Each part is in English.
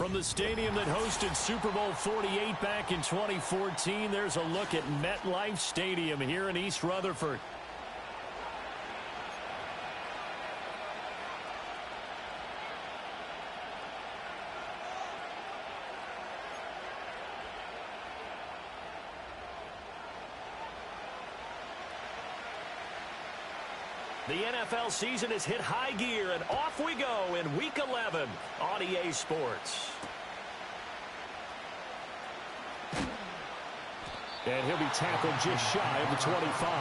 From the stadium that hosted Super Bowl 48 back in 2014, there's a look at MetLife Stadium here in East Rutherford. The NFL season has hit high gear, and off we go in Week 11 on EA Sports. And he'll be tackled just shy of the 25.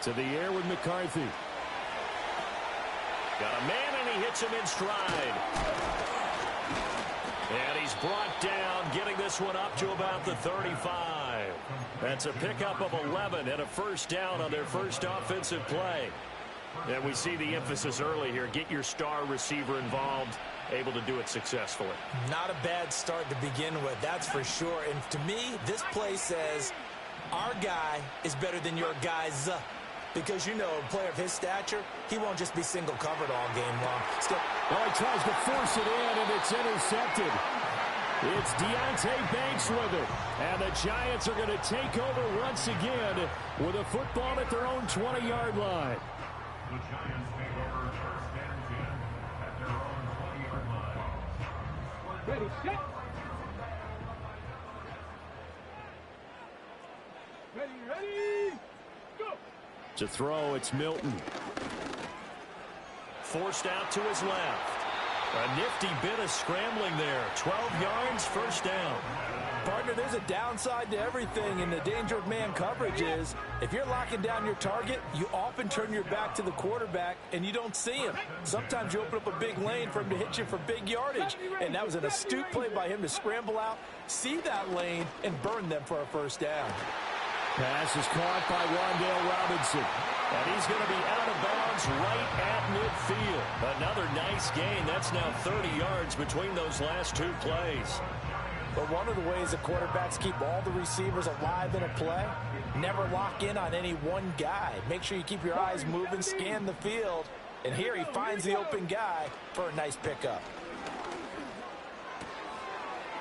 To the air with McCarthy. Got a man, and he hits him in stride. And he's brought down, getting this one up to about the 35. That's a pickup of 11 and a first down on their first offensive play. And we see the emphasis early here. Get your star receiver involved, able to do it successfully. Not a bad start to begin with, that's for sure. And to me, this play says our guy is better than your guy's. Because, you know, a player of his stature, he won't just be single covered all game long. Well, he tries to force it in, and it's intercepted. It's Deontay Banks with it. And the Giants are going to take over once again with a football at their own 20-yard line. The Giants take over first and 10 at their own 20-yard line. Ready, set. Ready, go. To throw, it's Milton. Forced out to his left. A nifty bit of scrambling there. 12 yards, first down. Partner, there's a downside to everything, and the danger of man coverage is if you're locking down your target, you often turn your back to the quarterback, and you don't see him. Sometimes you open up a big lane for him to hit you for big yardage, and that was an astute play by him to scramble out, see that lane, and burn them for a first down. Pass is caught by Wan'Dale Robinson. And he's going to be out of bounds right at midfield. Another nice gain. That's now 30 yards between those last two plays. But one of the ways the quarterbacks keep all the receivers alive in a play, never lock in on any one guy. Make sure you keep your eyes moving, scan the field. And here he finds the open guy for a nice pickup.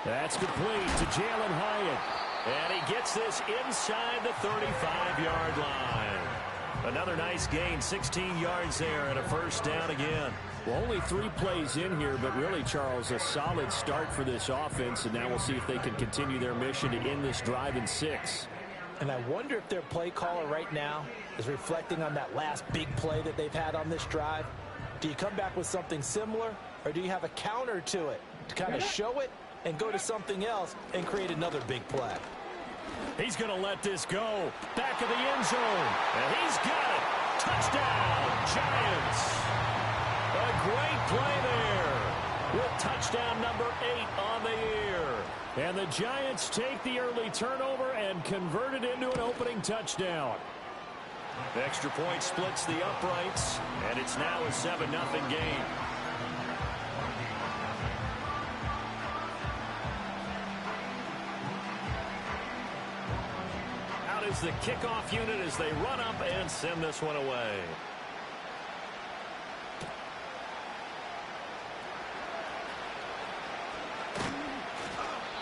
That's complete to Jalen Hyatt. And he gets this inside the 35-yard line. Another nice gain, 16 yards there, and a first down again. Well, only 3 plays in here, but really, Charles, a solid start for this offense, and now we'll see if they can continue their mission to end this drive in 6. And I wonder if their play caller right now is reflecting on that last big play that they've had on this drive. Do you come back with something similar, or do you have a counter to it to kind of show it and go to something else and create another big play? He's going to let this go. Back of the end zone. And he's got it. Touchdown, Giants. A great play there. With touchdown number 8 on the year. And the Giants take the early turnover and convert it into an opening touchdown. The extra point splits the uprights. And it's now a 7-0 game. Is the kickoff unit as they run up and send this one away.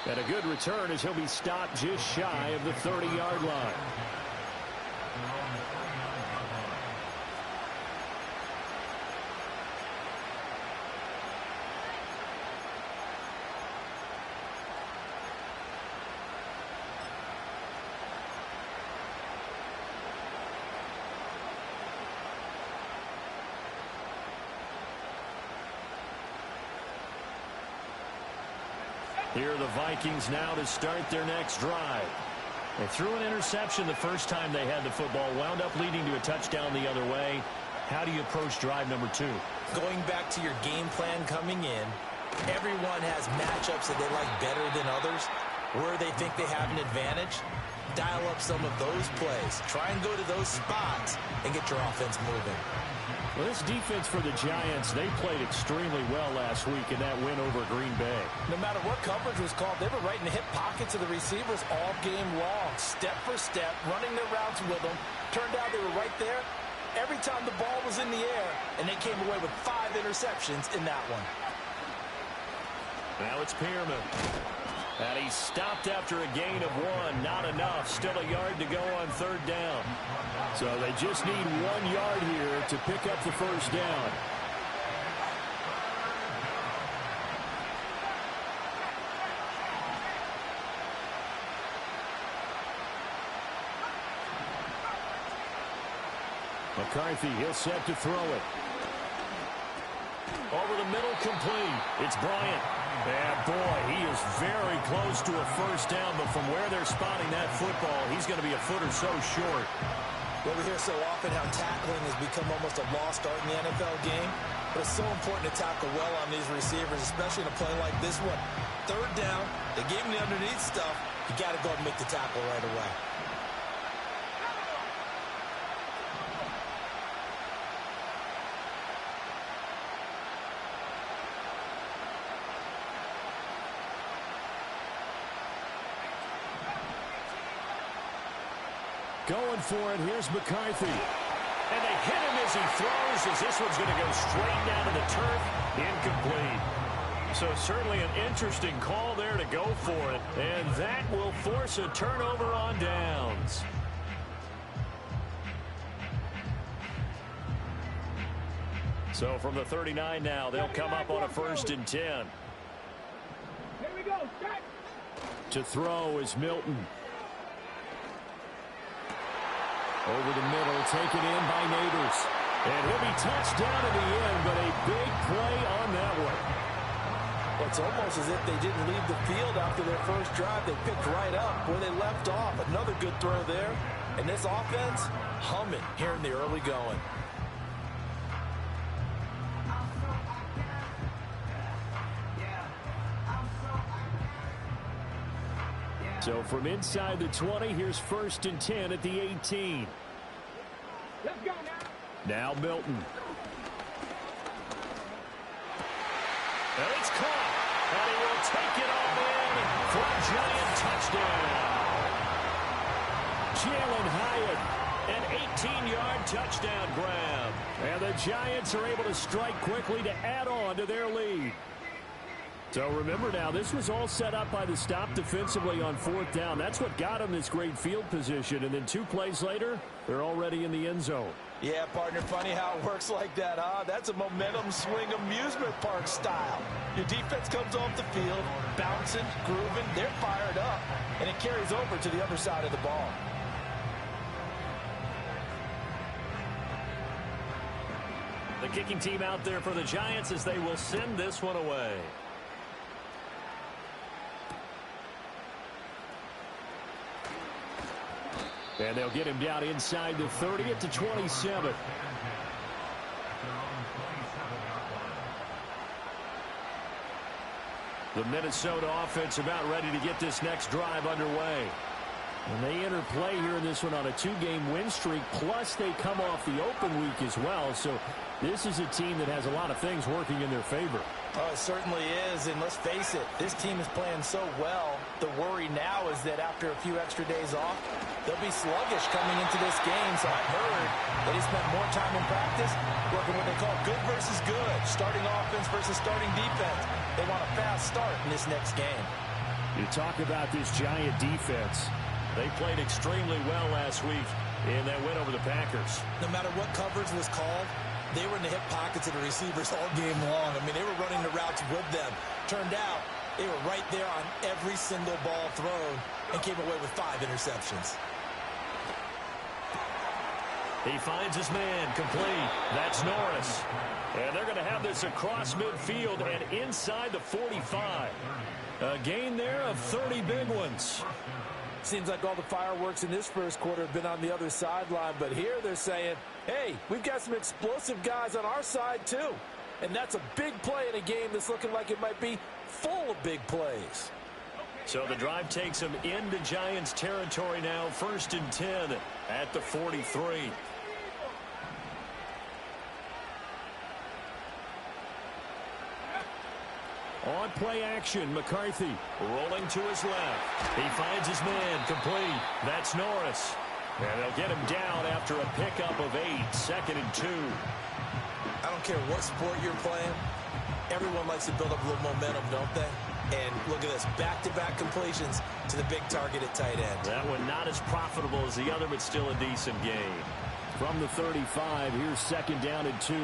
And a good return as he'll be stopped just shy of the 30-yard line. Here are the Vikings now to start their next drive. They threw an interception the first time they had the football, wound up leading to a touchdown the other way. How do you approach drive number 2? Going back to your game plan coming in, everyone has matchups that they like better than others, where they think they have an advantage. Dial up some of those plays. Try and go to those spots and get your offense moving. Well, this defense for the Giants, they played extremely well last week in that win over Green Bay. No matter what coverage was called, they were right in the hip pockets of the receivers all game long, step for step, running their routes with them. Turned out they were right there every time the ball was in the air, and they came away with 5 interceptions in that one. Now it's Pearman. And he's stopped after a gain of 1. Not enough. Still a yard to go on 3rd down. So they just need 1 yard here to pick up the first down. McCarthy, he'll set to throw it. Over the middle, complete. It's Bryant. And boy, he is very close to a first down, but from where they're spotting that football, he's going to be a foot or so short. Well, we hear so often how tackling has become almost a lost art in the NFL game, but it's so important to tackle well on these receivers, especially in a play like this one. 3rd down, they gave him the underneath stuff. You got to go and make the tackle right away. Going for it, here's McCarthy. And they hit him as he throws, as this one's going to go straight down to the turf. Incomplete. So certainly an interesting call there to go for it. And that will force a turnover on downs. So from the 39 now, they'll come up on a 1st and 10. Here we go. Set. To throw is Milton. Over the middle, taken in by Neighbors. And he'll be touched down in the end, but a big play on that one. Well, it's almost as if they didn't leave the field after their first drive. They picked right up where they left off. Another good throw there. And this offense, humming here in the early going. So from inside the 20, here's 1st and 10 at the 18. Let's go now. Now Milton. And it's caught. And he will take it all in for a Giant touchdown. Jalen Hyatt, an 18-yard touchdown grab. And the Giants are able to strike quickly to add on to their lead. So remember now, this was all set up by the stop defensively on 4th down. That's what got them this great field position. And then 2 plays later, they're already in the end zone. Yeah, partner, funny how it works like that, huh? That's a momentum swing amusement park style. Your defense comes off the field, bouncing, grooving, they're fired up, and it carries over to the other side of the ball. The kicking team out there for the Giants as they will send this one away. And they'll get him down inside the 30 at the 27. The Minnesota offense about ready to get this next drive underway. And they enter play here in this one on a 2-game win streak, plus they come off the open week as well. So this is a team that has a lot of things working in their favor. Oh, it certainly is, and let's face it, this team is playing so well. The worry now is that after a few extra days off, they'll be sluggish coming into this game. So I've heard that he spent more time in practice working what they call good versus good, starting offense versus starting defense. They want a fast start in this next game. You talk about this Giant defense. They played extremely well last week in that win over the Packers. No matter what coverage was called, they were in the hip pockets of the receivers all game long. I mean, they were running the routes with them. Turned out they were right there on every single ball thrown and came away with 5 interceptions. He finds his man complete. That's Norris. And they're going to have this across midfield and inside the 45. A gain there of 30 big ones. Seems like all the fireworks in this first quarter have been on the other sideline, but here they're saying, hey, we've got some explosive guys on our side too. And that's a big play in a game that's looking like it might be full of big plays. So the drive takes them into Giants territory now, 1st and 10 at the 43. On play action, McCarthy rolling to his left. He finds his man complete. That's Norris. And they'll get him down after a pickup of 8, 2nd and 2. I don't care what sport you're playing. Everyone likes to build up a little momentum, don't they? And look at this, back-to-back completions to the big target at tight end. That one not as profitable as the other, but still a decent gain. From the 35, here's 2nd down and 2.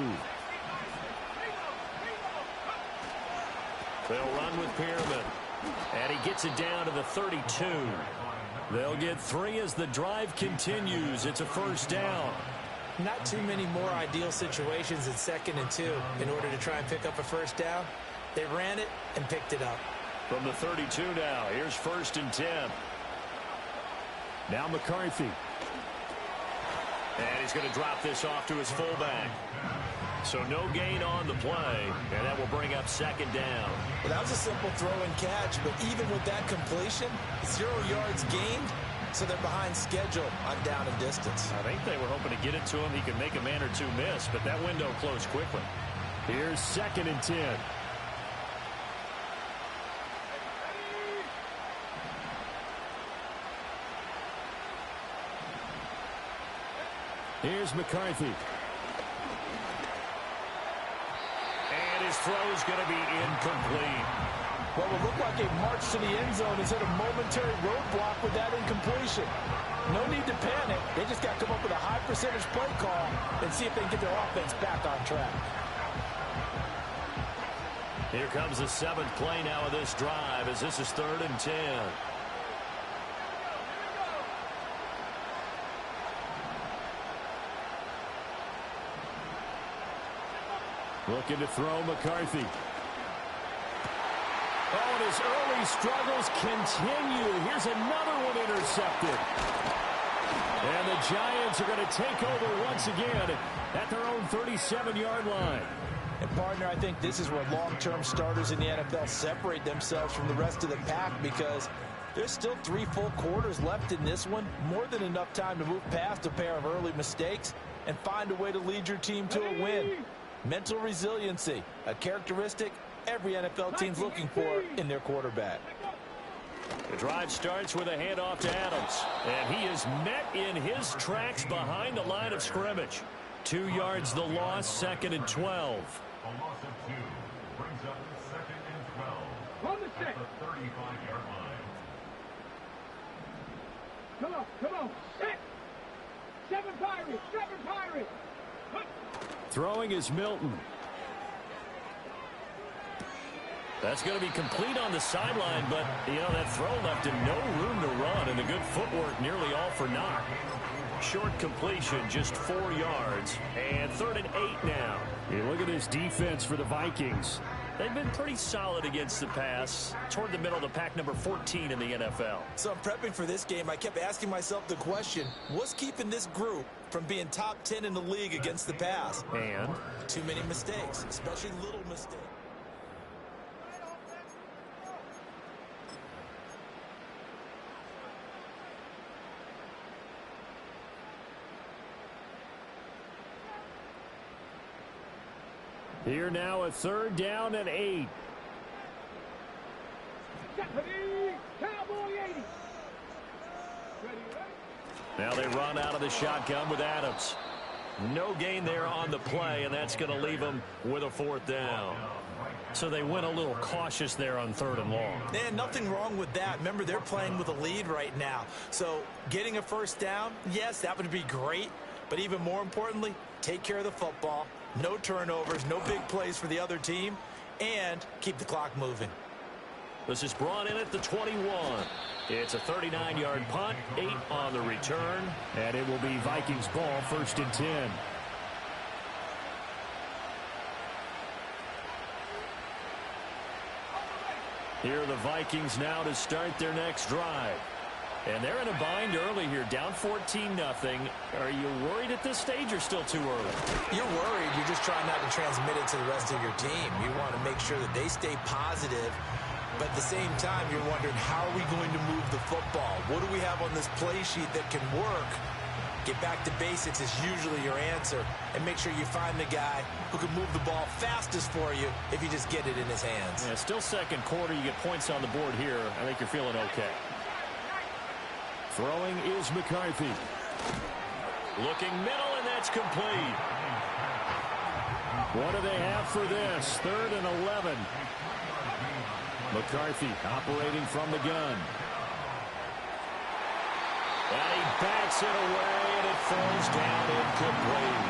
They'll run with Pearman. And he gets it down to the 32. They'll get 3 as the drive continues. It's a 1st down. Not too many more ideal situations at 2nd and 2 in order to try and pick up a 1st down. They ran it and picked it up. From the 32 now, here's 1st and 10. Now McCarthy. And he's going to drop this off to his fullback. So no gain on the play, and that will bring up 2nd down. Well, that was a simple throw and catch, but even with that completion, 0 yards gained, so they're behind schedule on down and distance. I think they were hoping to get it to him. He could make a man or two miss, but that window closed quickly. Here's 2nd and 10. Here's McCarthy. And his throw's going to be incomplete. What would look like a march to the end zone is hit a momentary roadblock with that incompletion. No need to panic. They just got to come up with a high percentage play call and see if they can get their offense back on track. Here comes the 7th play now of this drive as this is 3rd and 10. Looking to throw McCarthy. Oh, and his early struggles continue. Here's another one intercepted. And the Giants are going to take over once again at their own 37-yard line. And, partner, I think this is where long-term starters in the NFL separate themselves from the rest of the pack because there's still 3 full quarters left in this one. More than enough time to move past a pair of early mistakes and find a way to lead your team to a win. Mental resiliency, a characteristic every NFL team's looking for in their quarterback. The drive starts with a handoff to Adams. And he is met in his tracks behind the line of scrimmage. 2 yards the loss, 2nd and 12. A loss of 2 brings up 2nd and 12 On the at the 35-yard line. Come on. Set. 7 Pirates. Throwing is Milton. That's going to be complete on the sideline, but, that throw left him no room to run, and the good footwork nearly all for naught. Short completion, just 4 yards, and 3rd and 8 now. You look at this defense for the Vikings. They've been pretty solid against the pass, toward the middle of the pack, number 14 in the NFL. So I'm prepping for this game. I kept asking myself the question, what's keeping this group from being top 10 in the league against the pass? And? Too many mistakes, especially little mistakes. Here now a 3rd down and 8. Cowboy 80. Now they run out of the shotgun with Adams. No gain there on the play, and that's going to leave them with a 4th down. So they went a little cautious there on 3rd and long. And nothing wrong with that. Remember, they're playing with a lead right now. So getting a 1st down, yes, that would be great. But even more importantly, take care of the football. No turnovers, no big plays for the other team, and keep the clock moving. This is brought in at the 21. It's a 39-yard punt, 8 on the return, and it will be Vikings ball, 1st and 10. Here are the Vikings now to start their next drive. And they're in a bind early here, down 14-0. Are you worried at this stage or still too early? You're worried. You're just trying not to transmit it to the rest of your team. You want to make sure that they stay positive. But at the same time, you're wondering, how are we going to move the football? What do we have on this play sheet that can work? Get back to basics is usually your answer. And make sure you find the guy who can move the ball fastest for you if you just get it in his hands. Yeah, still second quarter. You get points on the board here. I think you're feeling okay. Throwing is McCarthy. Looking middle, and that's complete. What do they have for this? 3rd and 11. McCarthy operating from the gun. And he backs it away, and it falls down incomplete.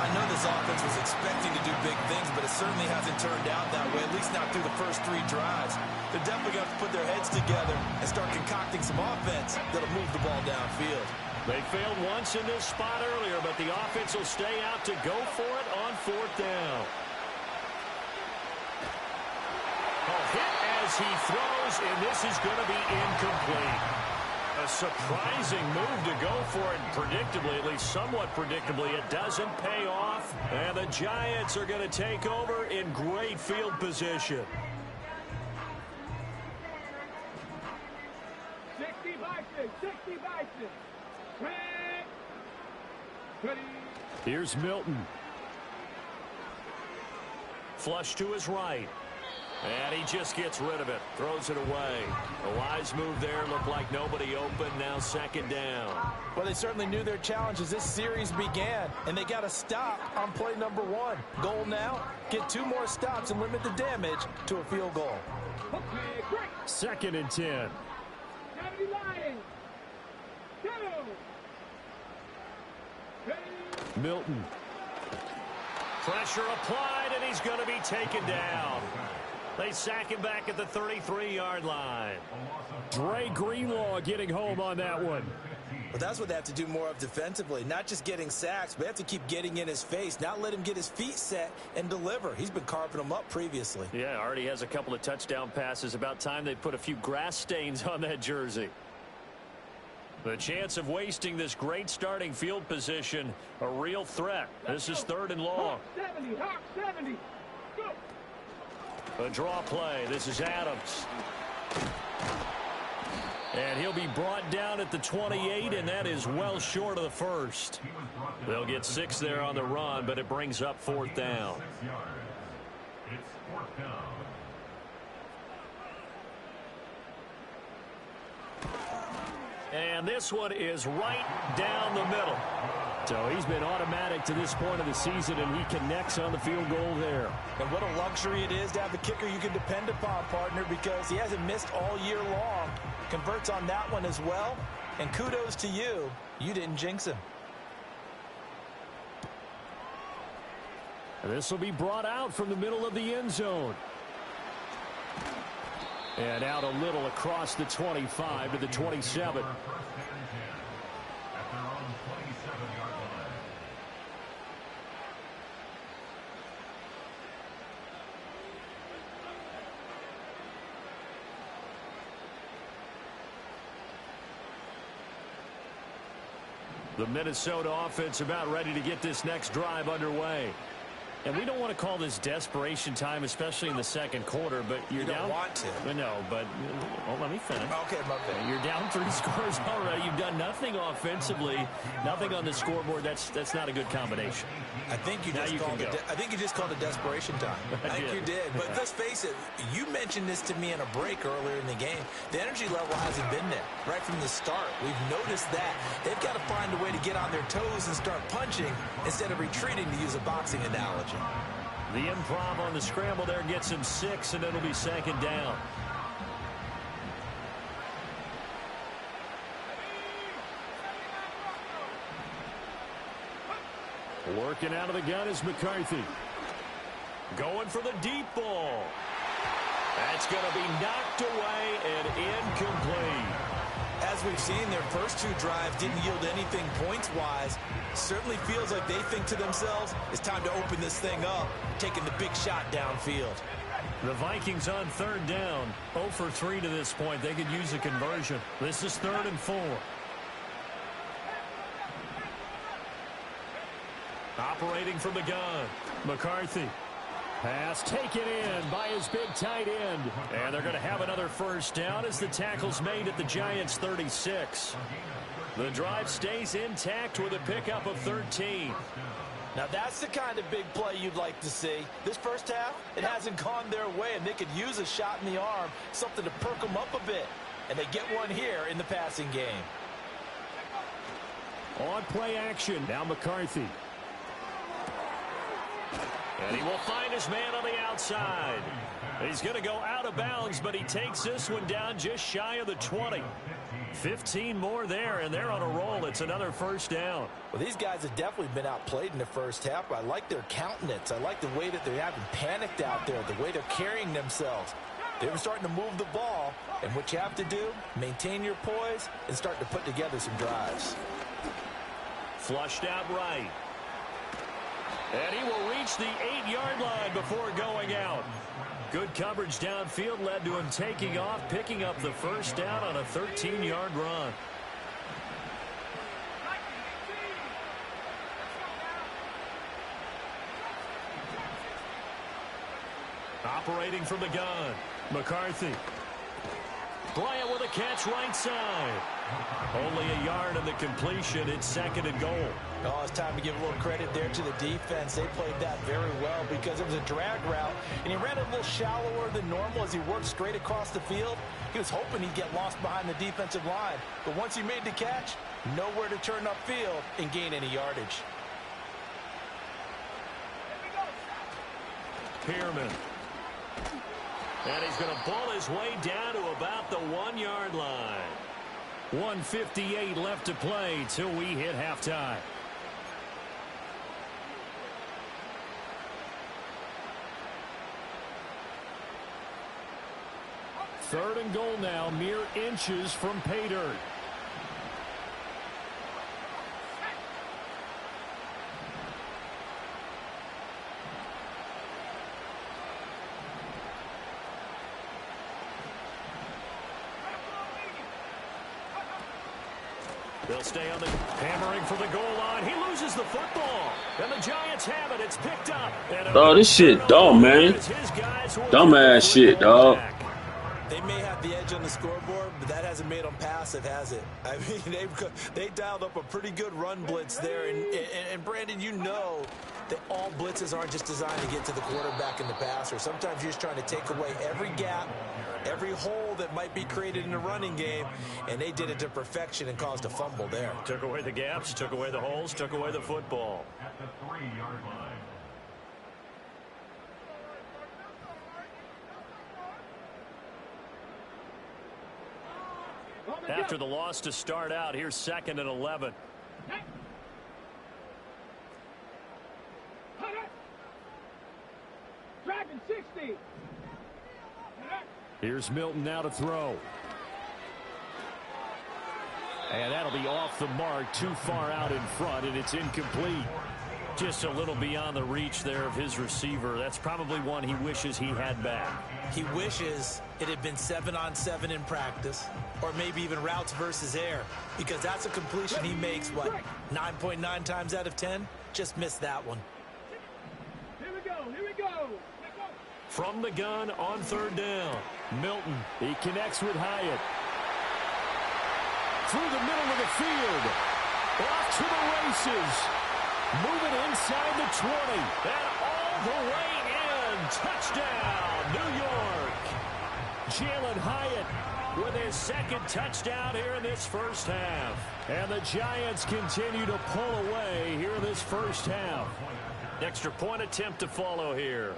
I know this offense was expecting to do big things, but it certainly hasn't turned out that way, at least not through the first 3 drives. They're definitely going to have to put their heads together and start concocting some offense that'll move the ball downfield. They failed once in this spot earlier, but the offense will stay out to go for it on 4th down. Hit as he throws, and this is going to be incomplete. A surprising move to go for it, predictably, at least somewhat predictably. It doesn't pay off, and the Giants are going to take over in great field position. 60 Vikings, 60 Vikings. 20. Here's Milton. Flush to his right. And he just gets rid of it. Throws it away. A wise move there. Looked like nobody open. Now 2nd down. Well, they certainly knew their challenge as this series began, and they got a stop on play number 1. Goal now, get 2 more stops and limit the damage to a field goal. Okay, great. 2nd and 10. 70 Lions. 2. Milton. Pressure applied, and he's going to be taken down. They sack him back at the 33-yard line. Dre Greenlaw getting home on that one. Well, that's what they have to do more of defensively. Not just getting sacks, but they have to keep getting in his face, not let him get his feet set and deliver. He's been carving them up previously. Yeah, already has a couple of touchdown passes. About time they put a few grass stains on that jersey. The chance of wasting this great starting field position, a real threat. This is 3rd and long. 70, Hawk 70. Go. A draw play. This is Adams. And he'll be brought down at the 28, and that is well short of the first. They'll get 6 there on the run, but it brings up 4th down. It's 4th down. And this one is right down the middle. So he's been automatic to this point of the season, and he connects on the field goal there. And what a luxury it is to have a kicker you can depend upon, partner, because he hasn't missed all year long. Converts on that one as well. And kudos to you. You didn't jinx him. This will be brought out from the middle of the end zone. And out a little across the 25 to the 27. The Minnesota offense about ready to get this next drive underway. And we don't want to call this desperation time, especially in the second quarter, but you're down. You don't want to. No, but let me finish. Okay, my bad. You're down 3 scores already. You've done nothing offensively, nothing on the scoreboard. That's not a good combination. I think you just called it desperation time. I think you did. But let's face it, you mentioned this to me in a break earlier in the game. The energy level hasn't been there right from the start. We've noticed that. They've got to find a way to get on their toes and start punching instead of retreating, to use a boxing analogy. The improv on the scramble there gets him 6, and it'll be 2nd down. Working out of the gun is McCarthy. Going for the deep ball. That's going to be knocked away and incomplete. As as we've seen, their first two drives didn't yield anything points-wise. Certainly feels like they think to themselves, it's time to open this thing up, taking the big shot downfield. The Vikings on third down, 0 for 3 to this point. They could use a conversion. This is 3rd and 4. Operating from the gun, McCarthy. Pass taken in by his big tight end. And they're going to have another first down as the tackle's made at the Giants' 36. The drive stays intact with a pickup of 13. Now that's the kind of big play you'd like to see. This first half, it hasn't gone their way, and they could use a shot in the arm, something to perk them up a bit. And they get one here in the passing game. On play action, now McCarthy. And he will find his man on the outside. He's going to go out of bounds, but he takes this one down just shy of the 20. 15 more there, and they're on a roll. It's another first down. Well, these guys have definitely been outplayed in the first half. I like their countenance. I like the way that they haven't panicked out there, the way they're carrying themselves. They're starting to move the ball, and what you have to do, maintain your poise and start to put together some drives. Flushed out right. And he will reach the 8-yard line before going out. Good coverage downfield led to him taking off, picking up the first down on a 13-yard run. Operating from the gun, McCarthy. Bryant with a catch right side. Only a yard in the completion. It's 2nd and goal. Oh, it's time to give a little credit there to the defense. They played that very well because it was a drag route, and he ran a little shallower than normal as he worked straight across the field. He was hoping he'd get lost behind the defensive line, but once he made the catch, nowhere to turn upfield and gain any yardage. Pearman. And he's going to pull his way down to about the 1-yard line. 1:58 left to play till we hit halftime. Third and goal now, mere inches from pay dirt. They'll stay on the hammering for the goal line. He loses the football. And the Giants have it. It's picked up. Oh, this shit dumb, man. Dumbass shit, dog. They may have the edge on the scoreboard, but that hasn't made them passive, has it? I mean, they dialed up a pretty good run blitz there. And Brandon, you know that all blitzes aren't just designed to get to the quarterback and the passer. Sometimes you're just trying to take away every gap, every hole that might be created in the running game, and they did it to perfection and caused a fumble there. Took away the gaps, took away the holes, took away the football. At the 3-yard line. After the loss to start out, here's 2nd and 11. Driving 60. Here's Milton now to throw. And that'll be off the mark, too far out in front, and it's incomplete. Just a little beyond the reach there of his receiver. That's probably one he wishes he had back. He wishes it had been 7-on-7 in practice, or maybe even routes versus air, because that's a completion he makes, what, 9.9 times out of 10? Just missed that one. Here we go. Here we go. From the gun on third down, Milton. He connects with Hyatt. Through the middle of the field. Off to the races. Moving inside the 20. And all the way in. Touchdown, New York. Jalen Hyatt with his 2nd touchdown here in this first half. And the Giants continue to pull away here in this first half. Extra point attempt to follow here.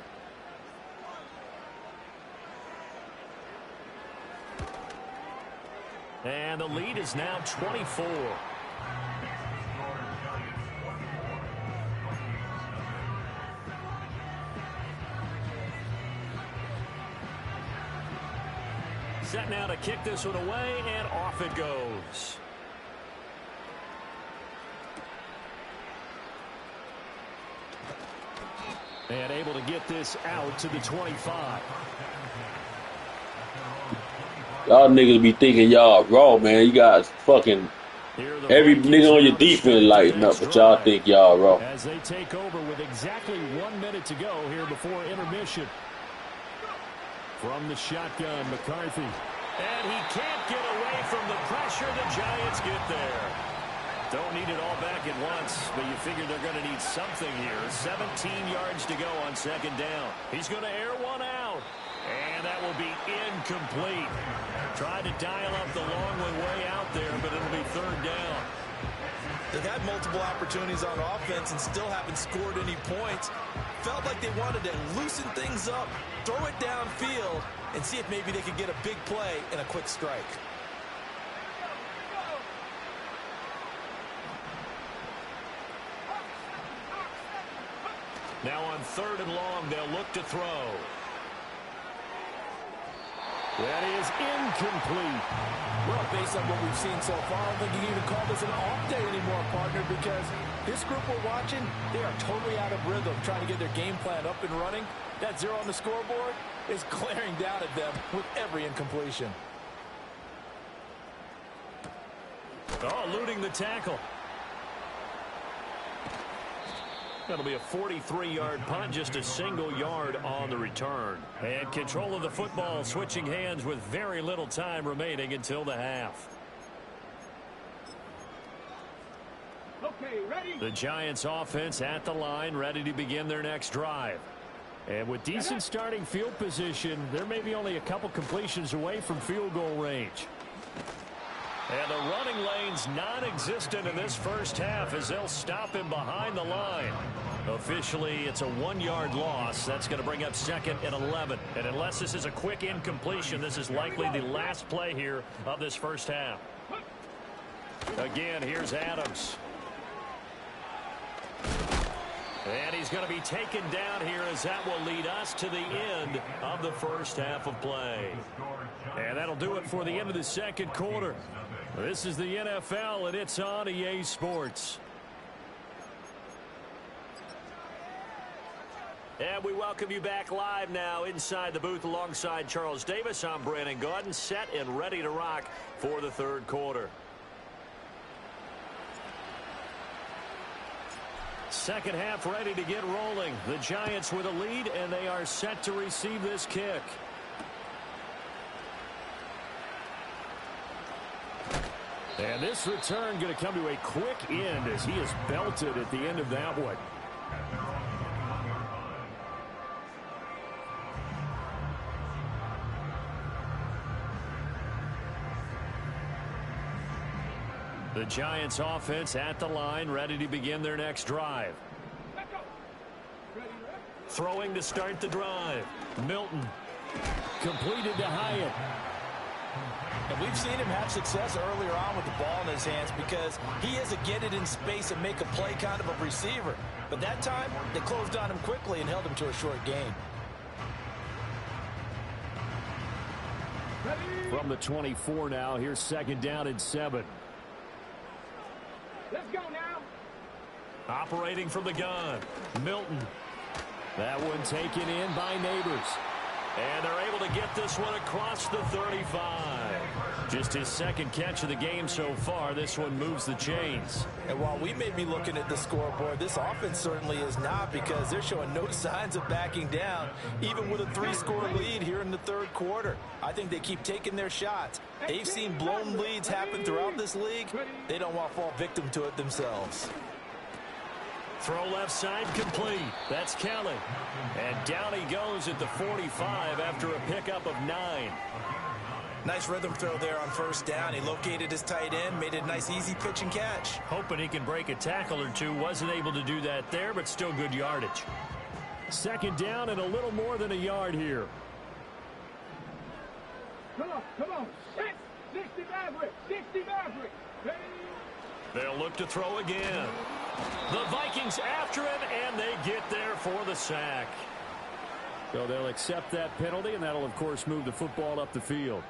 And the lead is now 24. set now to kick this one away, and off it goes. And able to get this out to the 25. Y'all niggas be thinking y'all raw, man. You guys fucking every nigga on your defense lighting up, but y'all think y'all raw. As they take over with exactly 1 minute to go here before intermission. From the shotgun, McCarthy. And he can't get away from the pressure. The Giants get there. Don't need it all back at once, but you figure they're going to need something here. 17 yards to go on second down. He's going to air one out. And that will be incomplete. Tried to dial up the long way out there, but it'll be third down. They've had multiple opportunities on offense and still haven't scored any points. Felt like they wanted to loosen things up, throw it downfield, and see if maybe they could get a big play and a quick strike. Now on third and long, they'll look to throw. That is incomplete. Well, based on what we've seen so far, I don't think you can even call this an off day anymore, partner, because this group we're watching, they are totally out of rhythm, trying to get their game plan up and running. That 0 on the scoreboard is glaring down at them with every incompletion. Oh, eluding the tackle. That'll be a 43-yard punt, just a single yard on the return. And control of the football switching hands with very little time remaining until the half. Okay, ready? The Giants offense at the line, ready to begin their next drive. And with decent starting field position, they're maybe only a couple completions away from field goal range. And the running lane's non-existent in this first half as they'll stop him behind the line. Officially, it's a 1-yard loss. That's going to bring up second and 11. And unless this is a quick incompletion, this is likely the last play here of this first half. Again, here's Adams. And he's going to be taken down here as that will lead us to the end of the first half of play. And that'll do it for the end of the second quarter. This is the NFL, and it's on EA Sports. And we welcome you back live now inside the booth alongside Charles Davis. I'm Brandon Gaudin, set and ready to rock for the third quarter. Second half ready to get rolling. The Giants with a lead, and they are set to receive this kick. And this return going to come to a quick end as he is belted at the end of that one. The Giants offense at the line, ready to begin their next drive. Throwing to start the drive. Milton completed to Hyatt. And we've seen him have success earlier on with the ball in his hands because he is a get it in space and make a play kind of a receiver. But that time, they closed on him quickly and held him to a short gain. From the 24 now, here's second down and 7. Let's go now. Operating from the gun, Milton. That one taken in by Neighbors. And they're able to get this one across the 35. Just his second catch of the game so far. This one moves the chains. And while we may be looking at the scoreboard, this offense certainly is not because they're showing no signs of backing down, even with a 3-score lead here in the third quarter. I think they keep taking their shots. They've seen blown leads happen throughout this league. They don't want to fall victim to it themselves. Throw left side complete. That's Kelly. And down he goes at the 45 after a pickup of 9. Nice rhythm throw there on first down. He located his tight end, made a nice easy pitch and catch. Hoping he can break a tackle or two. Wasn't able to do that there, but still good yardage. Second down and a little more than a yard here. Come on. 60 Maverick. 60 Maverick. Ready? They'll look to throw again. The Vikings after him, and they get there for the sack. So they'll accept that penalty, and that'll, of course, move the football up the field.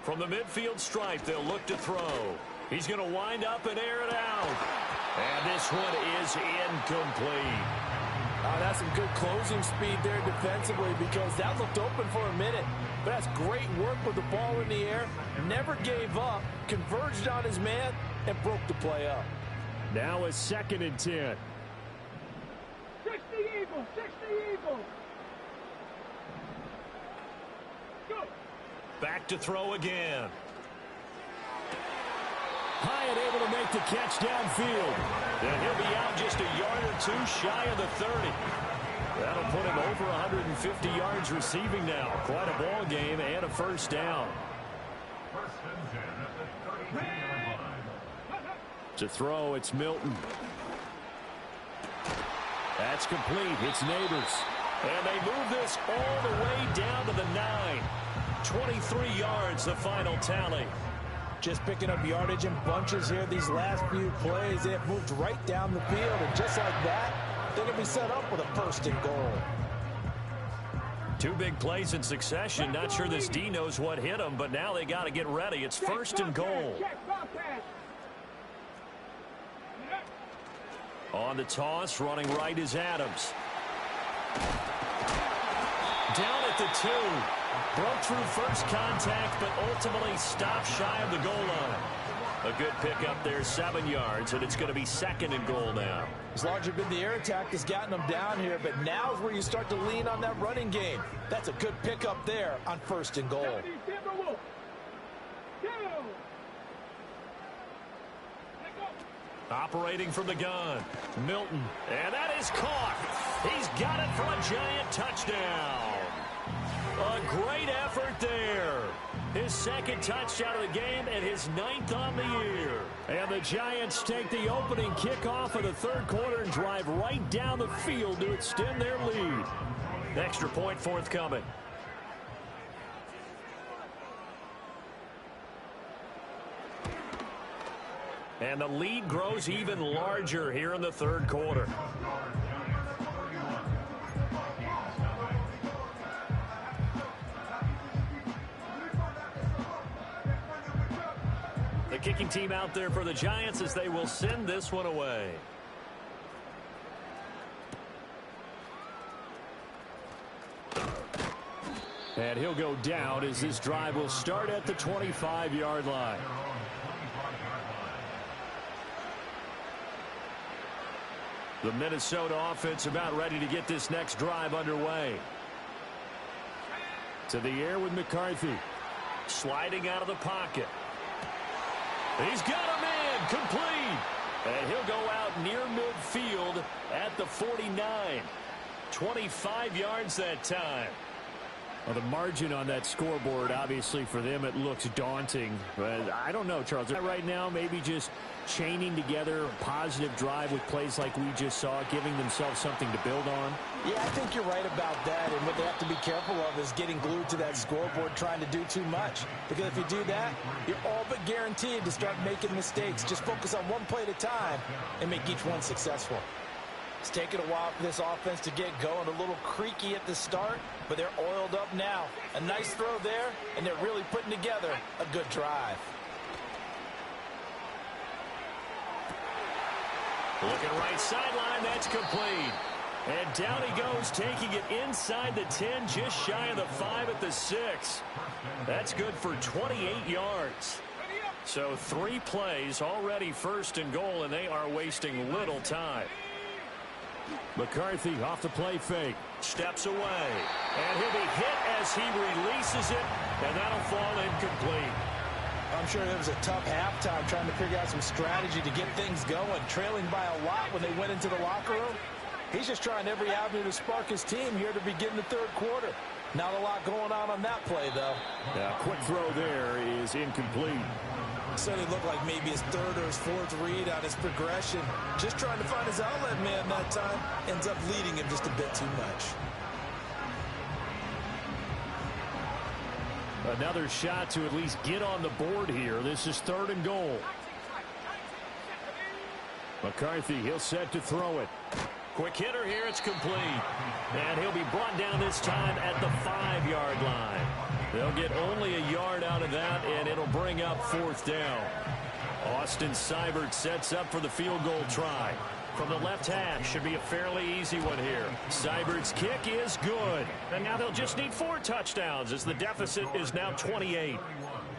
From the midfield stripe, they'll look to throw. He's going to wind up and air it out. And this one is incomplete. That's some good closing speed there defensively because that looked open for a minute. But that's great work with the ball in the air. Never gave up, converged on his man, and broke the play up. Now a 2nd and 10. 60 Eagles, 60 Eagles. Go. Back to throw again. Hyatt able to make the catch downfield. And he'll be out just a yard or two shy of the 30. That'll put him over 150 yards receiving now. Quite a ball game and a first down. To throw, it's Milton. That's complete. It's Neighbors. And they move this all the way down to the 9. 23 yards, the final tally. Just picking up yardage in bunches here these last few plays. They have moved right down the field, and just like that, they're going to be set up with a 1st and goal. 2 big plays in succession. Not sure this D knows what hit them, but now they got to get ready. It's 1st and goal. On the toss, running right is Adams. Down at the 2. Broke through first contact, but ultimately stopped shy of the goal line. A good pickup there, 7 yards, and it's going to be 2nd and goal now. It's largely been the air attack that's gotten them down here, but now is where you start to lean on that running game. That's a good pickup there on 1st and goal. Operating from the gun, Milton, and that is caught. He's got it for a Giant touchdown. A great effort there. His 2nd touchdown of the game and his 9th on the year. And the Giants take the opening kickoff of the 3rd quarter and drive right down the field to extend their lead. Extra point forthcoming. And the lead grows even larger here in the 3rd quarter. The kicking team out there for the Giants as they will send this one away. And he'll go down as this drive will start at the 25-yard line. The Minnesota offense about ready to get this next drive underway. To the air with McCarthy. Sliding out of the pocket. He's got a man complete. And he'll go out near midfield at the 49. 25 yards that time. Well, the margin on that scoreboard, obviously, for them, it looks daunting. But I don't know, Charles. Right now, maybe just chaining together a positive drive with plays like we just saw, giving themselves something to build on. Yeah, I think you're right about that. And what they have to be careful of is getting glued to that scoreboard trying to do too much. Because if you do that, you're all but guaranteed to start making mistakes. Just focus on one play at a time and make each one successful. It's taken a while for this offense to get going. A little creaky at the start, but they're oiled up now. A nice throw there, and they're really putting together a good drive. Looking right sideline, that's complete. And down he goes, taking it inside the 10, just shy of the 5 at the 6. That's good for 28 yards. So 3 plays already 1st and goal, and they are wasting little time. McCarthy off the play fake. Steps away. And he'll be hit as he releases it, and that'll fall incomplete. I'm sure it was a tough halftime trying to figure out some strategy to get things going. Trailing by a lot when they went into the locker room. He's just trying every avenue to spark his team here to begin the 3rd quarter. Not a lot going on that play, though. Yeah, quick throw there is incomplete. Certainly looked like maybe his 3rd or his 4th read on his progression. Just trying to find his outlet man that time. Ends up leading him just a bit too much. Another shot to at least get on the board here. This is 3rd and goal. McCarthy, he'll set to throw it. Quick hitter here. It's complete. And he'll be brought down this time at the 5-yard line. They'll get only a yard out of that, and it'll bring up 4th down. Austin Seibert sets up for the field goal try. From the left hash, should be a fairly easy one here. Seibert's kick is good. And now they'll just need 4 touchdowns as the deficit is now 28.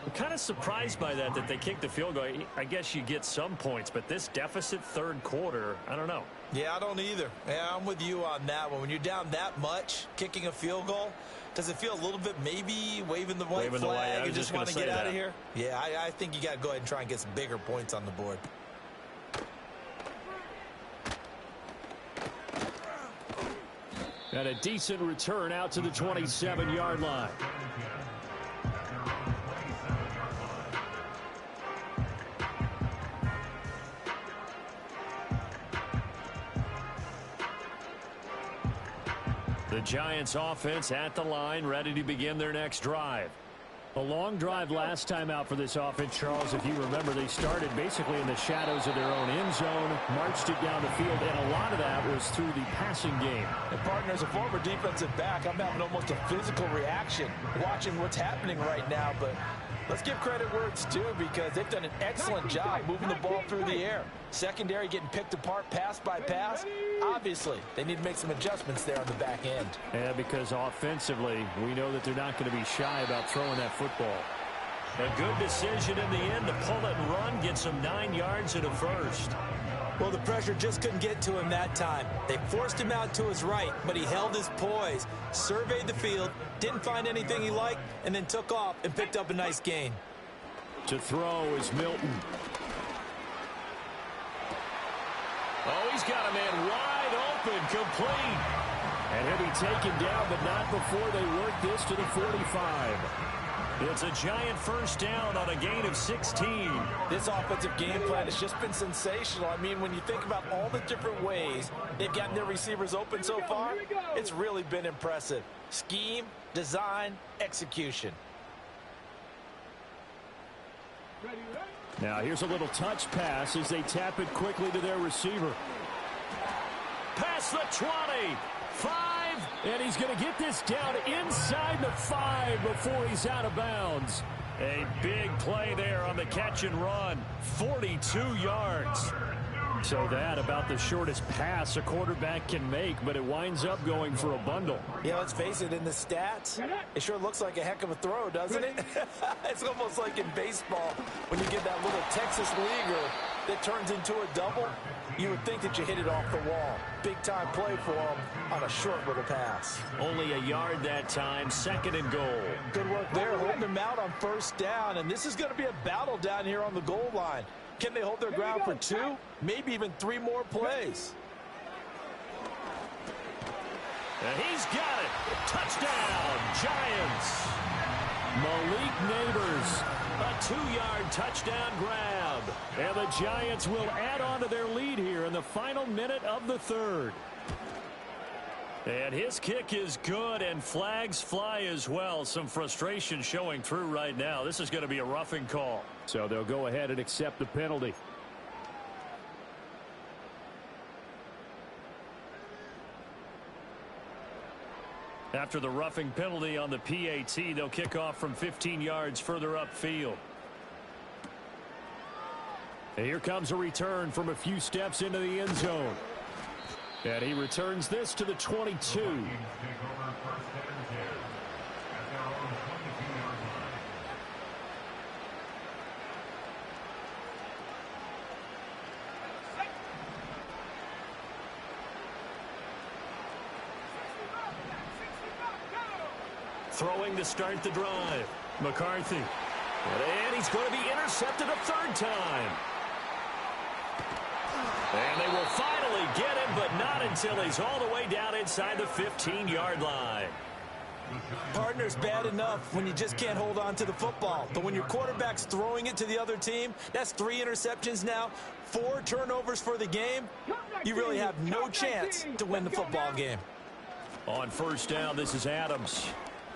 I'm kind of surprised by that they kicked the field goal. I guess you get some points, but this deficit 3rd quarter, I don't know. Yeah, I don't either. Yeah, I'm with you on that one. When you're down that much, kicking a field goal, does it feel a little bit maybe waving the white flag and just want to get out of here? Yeah, I think you got to go ahead and try and get some bigger points on the board. And a decent return out to the 27-yard line. The Giants offense at the line, ready to begin their next drive. A long drive last time out for this offense, Charles. If you remember, they started basically in the shadows of their own end zone, marched it down the field, and a lot of that was through the passing game. And partner, as a former defensive back, I'm having almost a physical reaction watching what's happening right now. But let's give credit where it's due, because they've done an excellent job moving the ball through the air. Secondary getting picked apart pass by pass. Obviously, they need to make some adjustments there on the back end. Yeah, because offensively, we know that they're not going to be shy about throwing that football. A good decision in the end to pull it and run, get some 9 yards and a first. Well, the pressure just couldn't get to him that time. They forced him out to his right, but he held his poise, surveyed the field, didn't find anything he liked, and then took off and picked up a nice gain. To throw is Milton. Oh, he's got a man wide open, complete. And he'll be taken down, but not before they work this to the 45. It's a Giant first down on a gain of 16. This offensive game plan has just been sensational. I mean, when you think about all the different ways they've gotten their receivers open so far, it's really been impressive. Scheme, design, execution. Now here's a little touch pass as they tap it quickly to their receiver. Past the 20. 5, and he's going to get this down inside the 5 before he's out of bounds. A big play there on the catch and run. 42 yards. So that about the shortest pass a quarterback can make, but it winds up going for a bundle. Yeah, let's face it, in the stats, it sure looks like a heck of a throw, doesn't it? It's almost like in baseball when you get that little Texas leaguer that turns into a double. You would think that you hit it off the wall. Big-time play for him on a short little pass. Only a yard that time, 2nd and goal. Good work there, holding him out on first down, and this is going to be a battle down here on the goal line. Can they hold their ground for 2, maybe even 3 more plays? And he's got it. Touchdown, Giants. Malik Neighbors, a 2-yard touchdown grab. And the Giants will add on to their lead here in the final minute of the 3rd. And his kick is good, and flags fly as well. Some frustration showing through right now. This is going to be a roughing call. So they'll go ahead and accept the penalty. After the roughing penalty on the PAT, they'll kick off from 15 yards further upfield. And here comes a return from a few steps into the end zone. And he returns this to the 22. Throwing to start the drive. McCarthy. And he's going to be intercepted a 3rd time. And they will finally get him, but not until he's all the way down inside the 15-yard line. Partner's bad enough when you just can't hold on to the football. But when your quarterback's throwing it to the other team, that's 3 interceptions now, 4 turnovers for the game. You really have no chance to win the football game. On first down, this is Adams.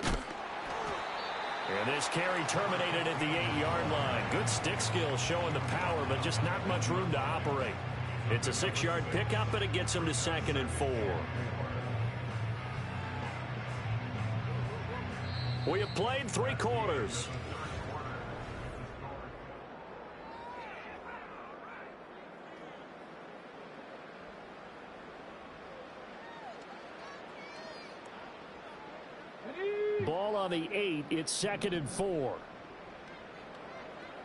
And this carry terminated at the 8-yard line. Good stick skill showing the power, but just not much room to operate. It's a 6-yard pickup, and it gets him to 2nd and 4. We have played 3 quarters. Ball on the 8. It's 2nd and 4.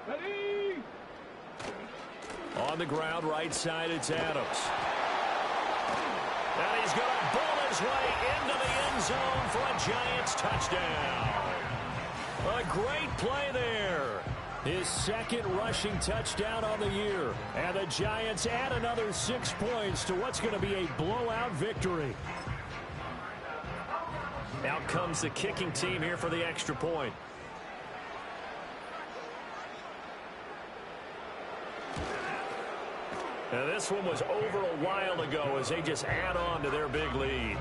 Ready? On the ground, right side, it's Adams. And he's going to bowl his way into the end zone for a Giants touchdown. A great play there. His 2nd rushing touchdown on the year. And the Giants add another 6 points to what's going to be a blowout victory. Out comes the kicking team here for the extra point. Now this one was over a while ago as they just add on to their big lead.